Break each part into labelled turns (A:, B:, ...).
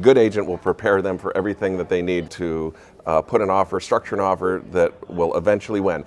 A: good agent will prepare them for everything that they need to put an offer, structure an offer that will eventually win.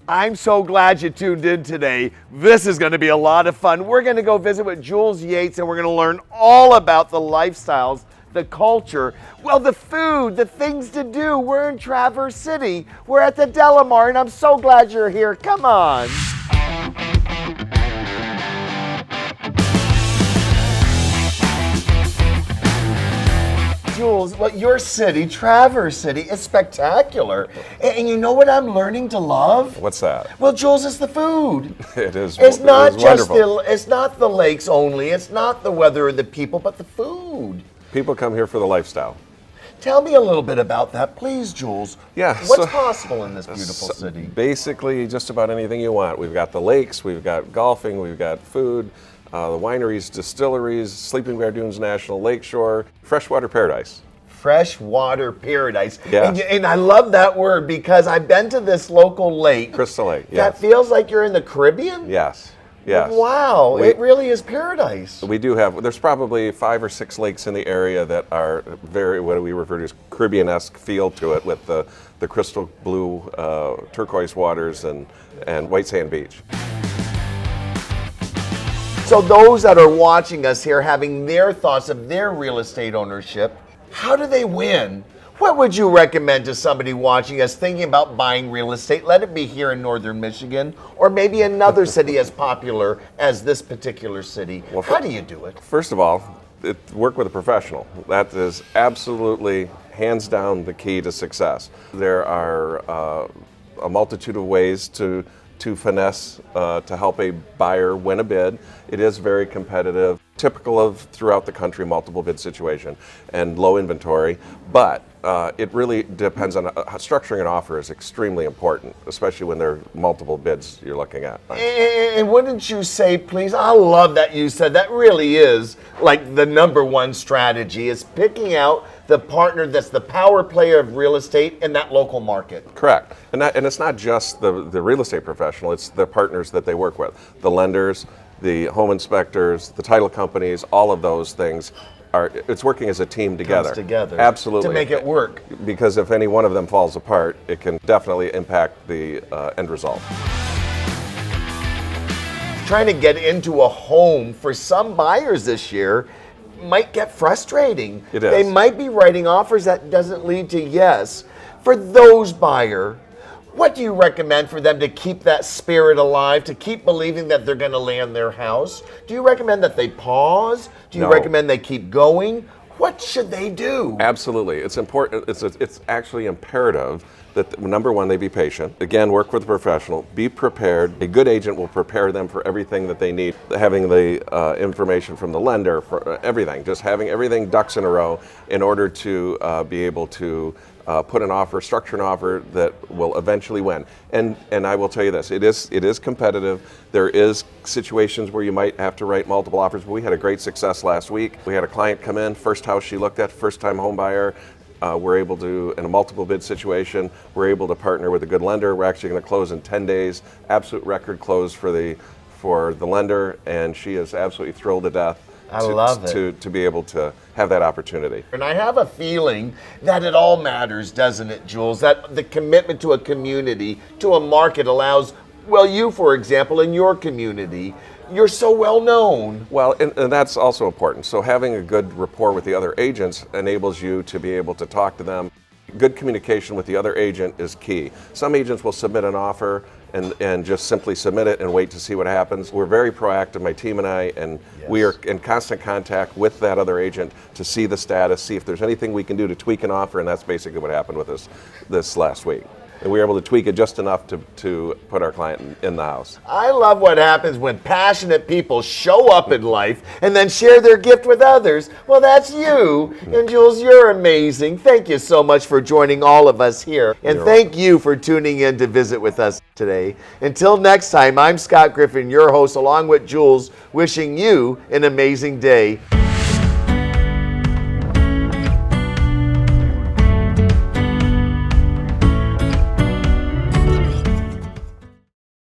B: I'm so glad you tuned in today. This is going to be a lot of fun. We're going to go visit with Jules Yates and we're going to learn all about the lifestyles, the culture, well, the food, the things to do. We're in Traverse City. We're at the Delamar and I'm so glad you're here. Come on. Jules, well, your city, Traverse City, is spectacular. And you know what I'm learning to love?
A: What's that?
B: Well, Jules, it's the food.
A: It is.
B: It's not just
A: wonderful.
B: it's not the lakes only. It's not the weather or the people, but the food.
A: People come here for the lifestyle.
B: Tell me a little bit about that, please, Jules.
A: Yeah.
B: What's possible in this beautiful city?
A: Basically, just about anything you want. We've got the lakes, we've got golfing, we've got food, the wineries, distilleries, Sleeping Bear Dunes National Lakeshore, freshwater paradise.
B: Freshwater paradise.
A: Yeah.
B: And I love that word because I've been to this local lake.
A: Crystal Lake, yes.
B: That feels like you're in the Caribbean?
A: Yes. Yes.
B: Wow, it really is paradise.
A: We do have, there's probably 5 or 6 lakes in the area that are very, what we refer to as Caribbean-esque feel to it with the crystal blue turquoise waters and white sand beach.
B: So those that are watching us here having their thoughts of their real estate ownership, how do they win? What would you recommend to somebody watching us thinking about buying real estate? Let it be here in northern Michigan or maybe another city as popular as this particular city. Well, how do you do it?
A: First of all, work with a professional. That is absolutely, hands down, the key to success. There are a multitude of ways to finesse to help a buyer win a bid. It is very competitive, typical of throughout the country, multiple bid situation and low inventory, but it really depends on structuring an offer is extremely important, especially when there are multiple bids you're looking at.
B: And wouldn't you say, please, I love that you said that really is like the number one strategy is picking out the partner that's the power player of real estate in that local market.
A: Correct. And it's not just the real estate professional, it's the partners that they work with. The lenders, the home inspectors, the title companies, all of those things it's working as a team together.
B: Comes together.
A: Absolutely.
B: To make it work.
A: Because if any one of them falls apart, it can definitely impact the end result.
B: Trying to get into a home for some buyers this year might get frustrating.
A: It is.
B: They might be writing offers that doesn't lead to yes. For those buyers, what do you recommend for them to keep that spirit alive, to keep believing that they're going to land their house? Do you recommend that they pause? Do you recommend they keep going? What should they do?
A: Absolutely. It's important. It's actually imperative that, number one, they be patient. Again, work with a professional. Be prepared. A good agent will prepare them for everything that they need. Having the information from the lender, for everything. Just having everything ducks in a row in order to be able to put an offer, structure an offer that will eventually win. And I will tell you this, it is competitive. There is situations where you might have to write multiple offers, but we had a great success last week. We had a client come in, first house she looked at, first time home buyer. We're able to, in a multiple bid situation, we're able to partner with a good lender. We're actually going to close in 10 days, absolute record close for the lender, and she is absolutely thrilled to death. To be able to have that opportunity.
B: And I have a feeling that it all matters, doesn't it, Jules? That the commitment to a community, to a market allows, well, you, for example, in your community, you're so well known.
A: Well, and that's also important. So having a good rapport with the other agents enables you to be able to talk to them. Good communication with the other agent is key. Some agents will submit an offer and just simply submit it and wait to see what happens. We're very proactive, my team and I, and we are in constant contact with that other agent to see the status, see if there's anything we can do to tweak an offer, and that's basically what happened with us this last week. And we were able to tweak it just enough to put our client in the house.
B: I love what happens when passionate people show up in life and then share their gift with others. Well, that's you. And Jules, you're amazing. Thank you so much for joining all of us here. And thank you for tuning in to visit with us today. Until next time, I'm Scott Griffin, your host, along with Jules, wishing you an amazing day.